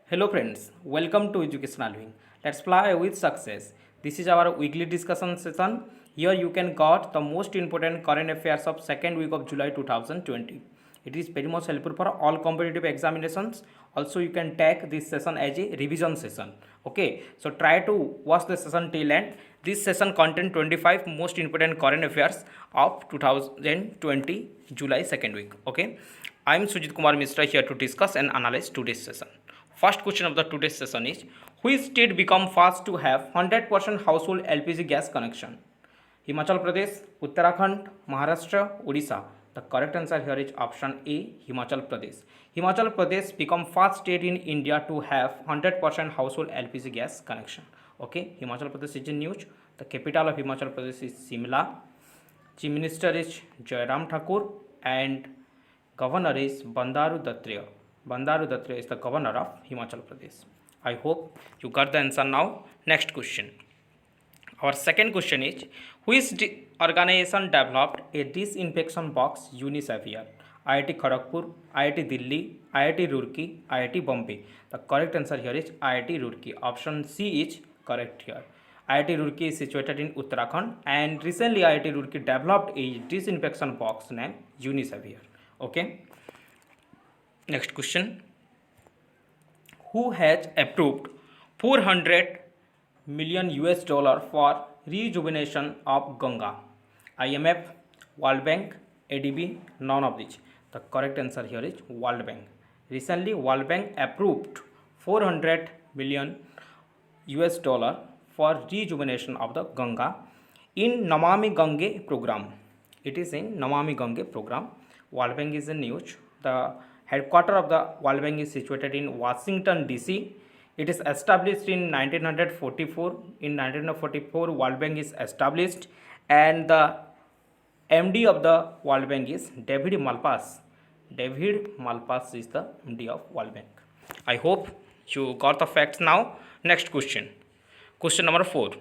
Hello friends, welcome to Educational Wing. Let's fly with success. This is our weekly discussion session. Here you can got the most important current affairs of second week of July 2020. It is very much helpful for all competitive examinations. Also you can take this session as a revision session. Okay, so try to watch the session till end. This session contain 25 most important current affairs of 2020 July second week. Okay, I am Sujit Kumar Mishra here to discuss and analyze today's session. First question of the today's session is which state become first to have 100% household LPG gas connection? Himachal Pradesh, Uttarakhand, Maharashtra, Odisha. The correct answer here is option A, Himachal Pradesh. Himachal Pradesh become first state in India to have 100% household LPG gas connection. Okay, Himachal Pradesh is in news. The capital of Himachal Pradesh is Shimla. Chief Minister is Jairam Thakur and Governor is Bandaru Dattraya. Bandaru Dattraya is the governor of Himachal Pradesh. I hope you got the answer now. Next question. Our second question is which organization developed a disinfection box Unisavir? IIT Kharagpur, IIT Delhi, IIT Roorkee, IIT Bombay. The correct answer here is IIT Roorkee. Option C is correct here. IIT Roorkee is situated in Uttarakhand and recently IIT Roorkee developed a disinfection box named Unisavir. Okay. Next question. Who has approved 400 million US dollar for rejuvenation of Ganga? IMF, World Bank, ADB, none of these. The correct answer here is World Bank. Recently, World Bank approved 400 million US dollar for rejuvenation of the Ganga in Namami Gange program. It is in Namami Gange program. World Bank is in news. The headquarters of the World Bank is situated in Washington DC. It is established in 1944. In 1944, World Bank is established, and the MD of the World Bank is David Malpass. David Malpass is the MD of World Bank. I hope you got the facts now. Next question. Question number 4.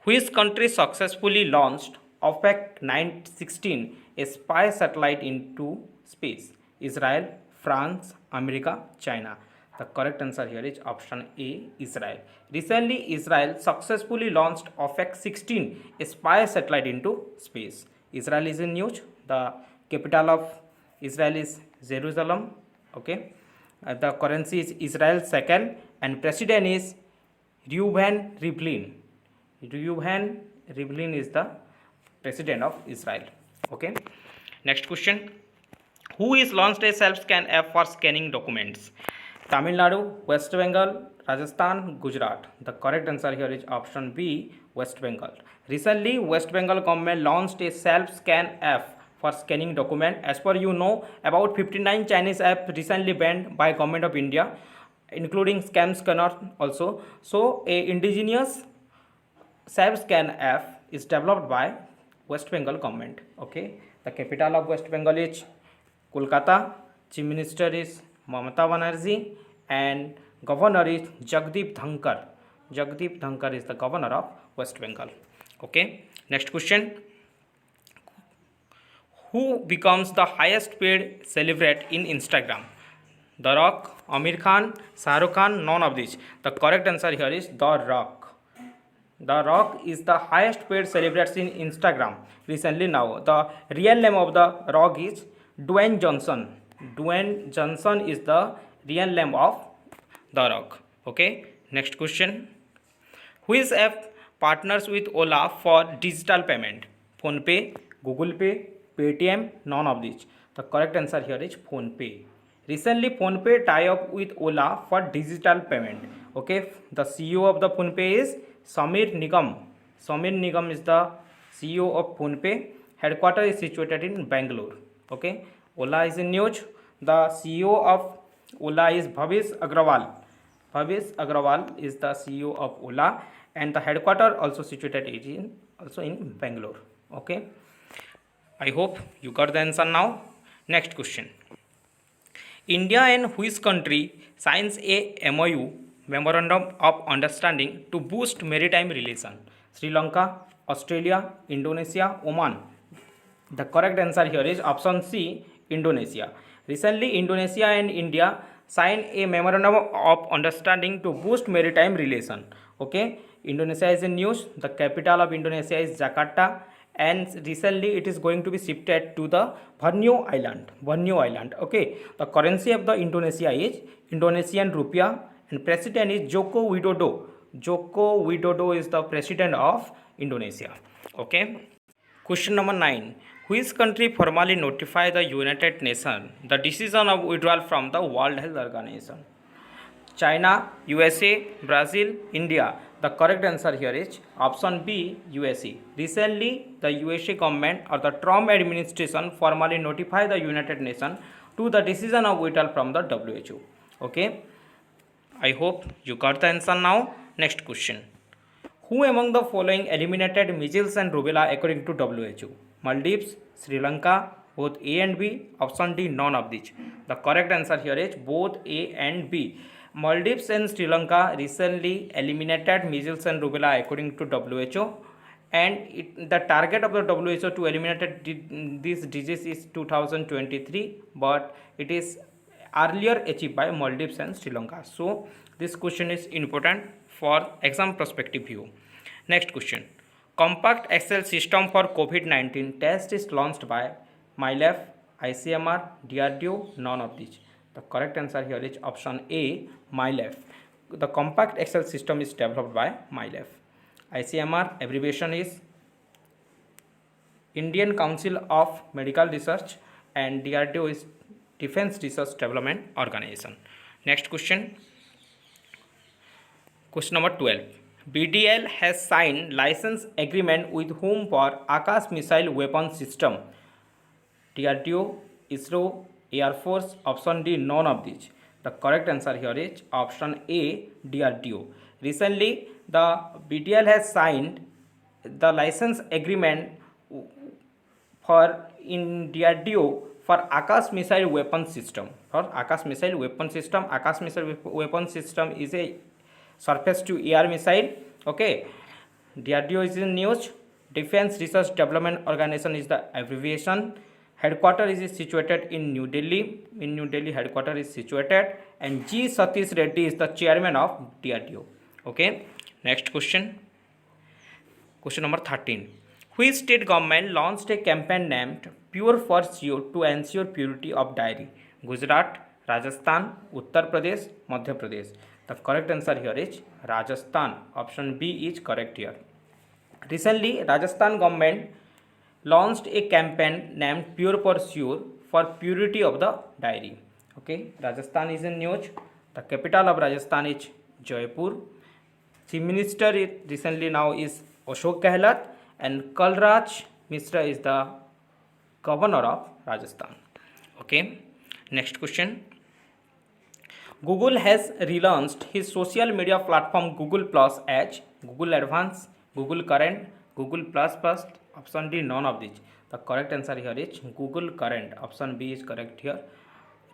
Which country successfully launched OPEC 916, a spy satellite into space? Israel, France, America, China. The correct answer here is option A, Israel. Recently, Israel successfully launched OPEC 16, a spy satellite into space. Israel is in news. The capital of Israel is Jerusalem. Okay. The currency is Israel shekel and president is Reuven Rivlin. Reuven Rivlin is the president of Israel. Okay. Next question. Who is launched a self-scan app for scanning documents? Tamil Nadu, West Bengal, Rajasthan, Gujarat. The correct answer here is option B, West Bengal. Recently, West Bengal government launched a self-scan app for scanning document. As per you know, about 59 Chinese apps recently banned by government of India, including scam scanner also. So, a indigenous self-scan app is developed by West Bengal government. Okay, the capital of West Bengal is Kolkata. Chief Minister is Mamata Banerjee and Governor is Jagdeep Dhankar. Jagdeep Dhankar is the Governor of West Bengal. Okay. Next question. Who becomes the highest paid celebrity in Instagram? The Rock, Amir Khan, Shah Rukh Khan, none of these. The correct answer here is The Rock. The Rock is the highest paid celebrity in Instagram recently now. The real name of The Rock is Dwayne Johnson. Dwayne Johnson is the real name of The Rock. Okay. Next question. Which app partners with Ola for digital payment? PhonePe, Google Pay, Paytm, none of these. The correct answer here is PhonePe. Recently, PhonePe tie up with Ola for digital payment. Okay. The CEO of the PhonePe is Samir Nigam. Samir Nigam is the CEO of PhonePe. Headquarters is situated in Bangalore. Okay. Ola is in news. The CEO of Ola is Bhavish Agrawal. Bhavish Agrawal is the CEO of Ola, and the headquarters also situated in Bangalore. Okay. I hope you got the answer now. Next question. India and which country signs a MOU, Memorandum of Understanding, to boost maritime relation? Sri Lanka, Australia, Indonesia, Oman. The correct answer here is option C, Indonesia. Recently, Indonesia and India sign a memorandum of understanding to boost maritime relation. Okay, Indonesia is in news. The capital of Indonesia is Jakarta, and recently it is going to be shifted to the Borneo Island. Borneo Island. Okay, the currency of the Indonesia is Indonesian rupiah, and president is Joko Widodo. Joko Widodo is the president of Indonesia. Okay. Question number 9. Which country formally notified the United Nations the decision of withdrawal from the World Health Organization? China, USA, Brazil, India. The correct answer here is option B, USA. Recently, the USA government or the Trump administration formally notified the United Nations to the decision of withdrawal from the WHO. Okay. I hope you got the answer now. Next question. Who among the following eliminated measles and rubella according to WHO? Maldives, Sri Lanka, both A and B. Option D, none of these. The correct answer here is both A and B. Maldives and Sri Lanka recently eliminated measles and rubella according to WHO, and the target of the WHO to eliminate this disease is 2023, but it is earlier achieved by Maldives and Sri Lanka. So this question is important for exam perspective view. Next question. Compact Excel system for COVID-19 test is launched by MyLab, ICMR, DRDO, none of these. The correct answer here is option A, MyLab. The compact Excel system is developed by MyLab. ICMR abbreviation is Indian Council of Medical Research, and DRDO is Defense Research Development Organization. Next question. Question number 12. BDL has signed license agreement with whom for Akash missile weapon system? DRDO, ISRO, Air Force. Option D, none of these. The correct answer here is option A, DRDO. Recently, the BDL has signed the license agreement for in DRDO for Akash missile weapon system. For Akash missile weapon system, Akash missile weapon system is a surface to air missile. Okay, DRDO is in news. Defense Research Development Organization is the abbreviation. Headquarters is situated in New Delhi. In New Delhi, headquarters is situated, and G. Satish Reddy is the chairman of DRDO. Okay, next question. Question number 13. Which state government launched a campaign named Pure for Sure to ensure purity of dairy? Gujarat, Rajasthan, Uttar Pradesh, Madhya Pradesh. The correct answer here is Rajasthan. Option B is correct here. Recently, Rajasthan government launched a campaign named Pure for Sure for purity of the dairy. Okay, Rajasthan is in news. The capital of Rajasthan is Jaipur. Chief Minister recently now is Ashok Gehlot, and Kalraj Mishra is the governor of Rajasthan. Okay, next question. Google has relaunched his social media platform Google Plus as Google Advanced, Google Current, Google Plus Plus. Option D, none of these. The correct answer here is Google Current. Option B is correct here.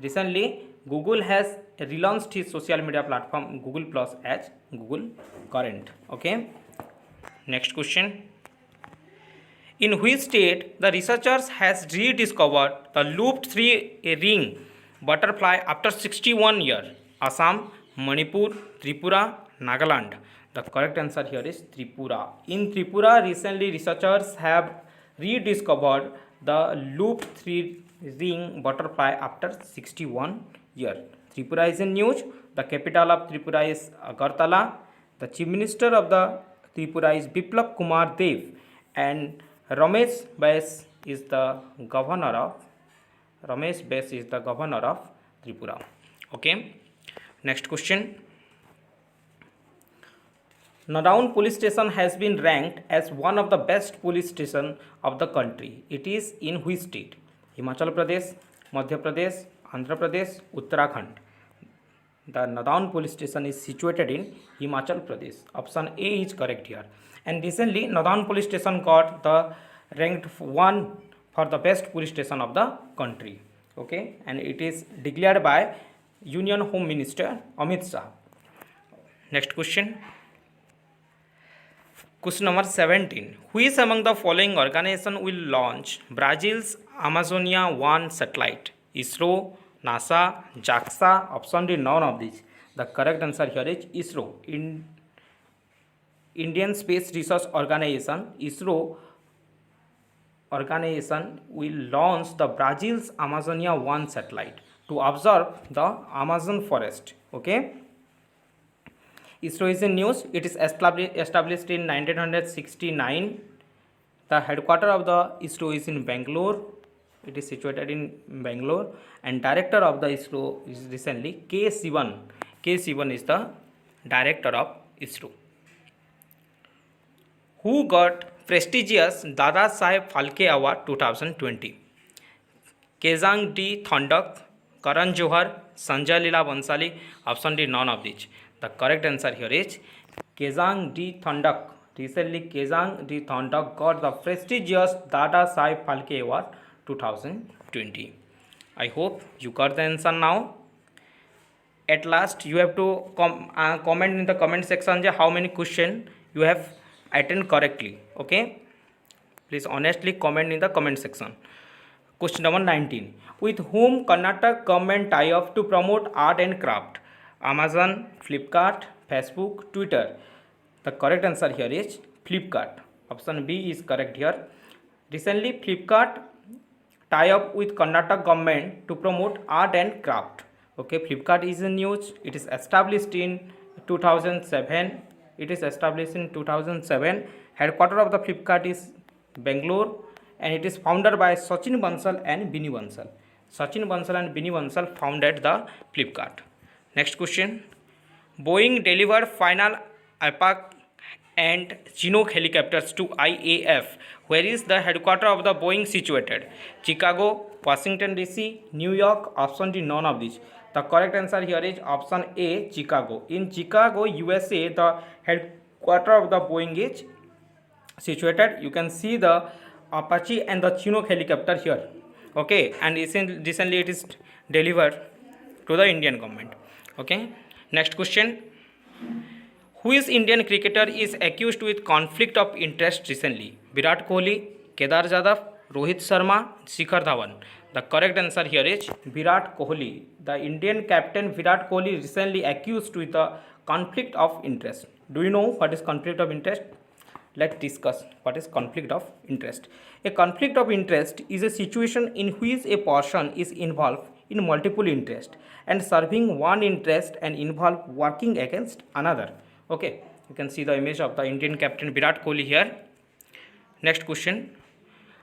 Recently, Google has relaunched his social media platform Google Plus as Google Current. Okay. Next question. In which state the researchers has rediscovered the looped three-ring butterfly after 61 years? Assam, Manipur, Tripura, Nagaland. The correct answer here is Tripura. In Tripura, recently researchers have rediscovered the looped three-ring butterfly after 61 years. Tripura is in news. The capital of Tripura is Agartala. The chief minister of the Tripura is Biplab Kumar Dev, and Ramesh Bais is the governor of Tripura. Okay. Next question. Nadaun police station has been ranked as one of the best police station of the country. It is in which state? Himachal Pradesh, Madhya Pradesh, Andhra Pradesh, Uttarakhand. The Nadaun police station is situated in Himachal Pradesh. Option A is correct here. And recently, Nadaun police station got the ranked one for the best police station of the country. Okay, and it is declared by Union Home Minister Amit Shah. Next question. Question number 17. Which among the following organization will launch Brazil's Amazonia 1 satellite? ISRO, NASA, JAXA, option D none of these. The correct answer here is ISRO. Indian Space Research Organization, ISRO organization will launch the Brazil's Amazonia 1 satellite to observe the Amazon forest. Okay, ISRO is in news. It is established in 1969. The headquarters of the ISRO is in Bangalore. It is situated in Bangalore, and director of the ISRO is recently K. Sivan. K. Sivan is the director of ISRO. Who got prestigious Dada Saheb Phalke Award 2020? Kezang D. Thondak, Karan Johar, Sanjay Leela Bhansali. Option D none of these. The correct answer here is Kezang D. Thondak. Recently, Kezang D. Thondak got the prestigious Dada Saheb Phalke Award 2020. I hope you got the answer now. At last, you have to comment in the comment section how many questions you have attended correctly. Okay, please honestly comment in the comment section. Question number 19. With whom Karnataka government tie up to promote art and craft? Amazon, Flipkart, Facebook, Twitter. The correct answer here is Flipkart. Option B is correct here. Recently, Flipkart tie up with Karnataka government to promote art and craft. Okay, Flipkart is in news. It is established in 2007. It is established in 2007. Headquarters of the Flipkart is Bangalore, and it is founded by Sachin Bansal and Binny Bansal. Sachin Bansal and Binny Bansal founded the Flipkart. Next question. Boeing delivered final Apache and Chinook helicopters to IAF. Where is the headquarters of the Boeing situated? Chicago, Washington DC, New York. Option D none of these. The correct answer here is option A, Chicago. In Chicago, USA, the headquarters of the Boeing is situated. You can see the Apache and the Chinook helicopter here. Okay, and recently it is delivered to the Indian government. Okay, next question. Which Indian cricketer is accused with conflict of interest recently? Virat Kohli, Kedar Jadhav, Rohit Sharma, Shikhar Dhawan. The correct answer here is Virat Kohli. The Indian captain Virat Kohli recently accused with a conflict of interest. Do you know what is conflict of interest? Let's discuss what is conflict of interest. A conflict of interest is a situation in which a person is involved in multiple interests and serving one interest and involved working against another. Okay, you can see the image of the Indian captain Virat Kohli here. Next question.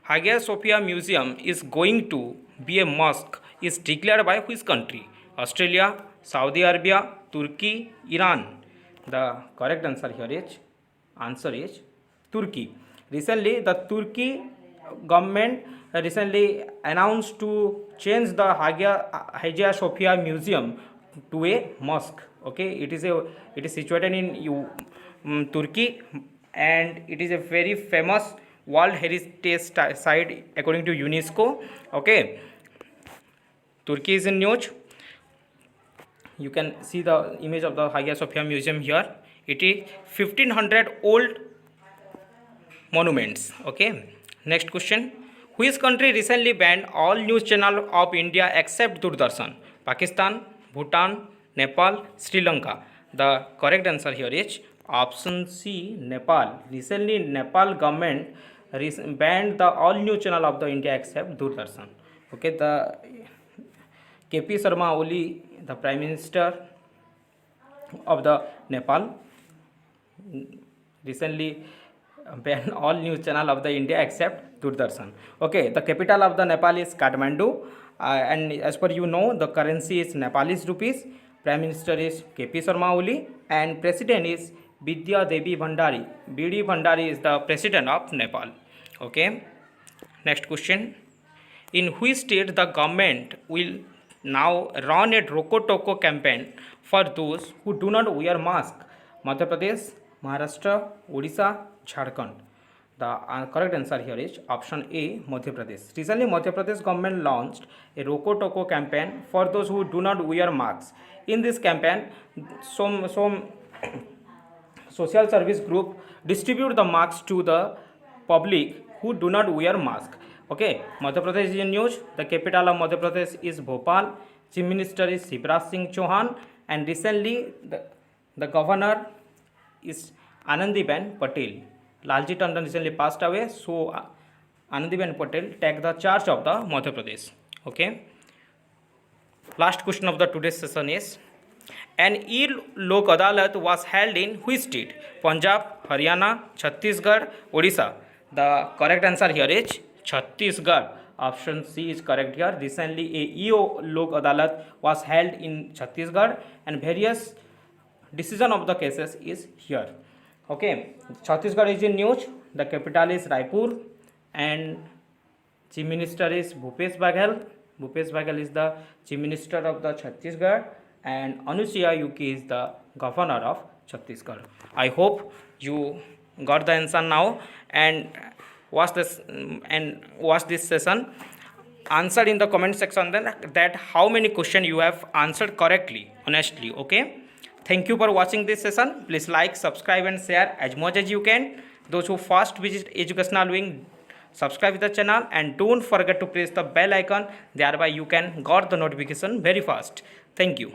Hagia Sophia Museum is going to be a mosque is declared by which country? Australia, Saudi Arabia, Turkey, Iran. The correct answer here is Turkey. Recently, the Turkey government recently announced to change the Hagia Sophia Museum to a mosque. Okay, it is situated in Turkey, and it is a very famous World Heritage Site according to UNESCO. Okay, Turkey is in news. You can see the image of the Hagia Sophia Museum here. It is 1500 old monuments. Okay, next question. Which country recently banned all news channels of India except Doordarshan? Pakistan, Bhutan, Nepal, Sri Lanka. The correct answer here is option C, Nepal. Recently, Nepal government banned the all news channel of the India except Doordarshan. Okay, the KP Sharma Oli, the Prime Minister of the Nepal, recently banned all news channel of the India except Doordarshan. Okay, the capital of the Nepal is Kathmandu, and as per you know, the currency is Nepalese rupees. Prime Minister is KP Sharma Oli, and President is Vidya Devi Bhandari. BD Bhandari is the President of Nepal. Okay, next question. In which state the government will now run a Roko Toko campaign for those who do not wear mask? Madhya Pradesh, Maharashtra, Odisha, Jharkhand. The correct answer here is option A, Madhya Pradesh. Recently, Madhya Pradesh government launched a Roko Toko campaign for those who do not wear masks. In this campaign, some social service group distribute the masks to the public who do not wear mask. Okay, Madhya Pradesh is in news. The capital of Madhya Pradesh is Bhopal. Chief Minister is Shivraj Singh Chauhan, and recently the governor is Anandiben Patel. Lalji Tandon recently passed away, so Anandiben Patel take the charge of the Madhya Pradesh. Okay. Last question of the today's session is: an e-Lok Adalat was held in which state? Punjab, Haryana, Chhattisgarh, Odisha. The correct answer here is Chhattisgarh. Option C is correct here. Recently, a e-Lok Adalat was held in Chhattisgarh, and various decision of the cases is here. Okay, Chhattisgarh is in news. The capital is Raipur, and Chief Minister is Bhupesh Baghel. Bhupesh Baghel is the Chief Minister of the Chhattisgarh, and Anusuya Uke is the Governor of Chhattisgarh. I hope you got the answer now, and watch this session. Answer in the comment section then that how many questions you have answered correctly, honestly. Okay. Thank you for watching this session. Please like, subscribe, and share as much as you can. Those who first visit Educational Wing, subscribe to the channel, and don't forget to press the bell icon. Thereby you can get the notification very fast. Thank you.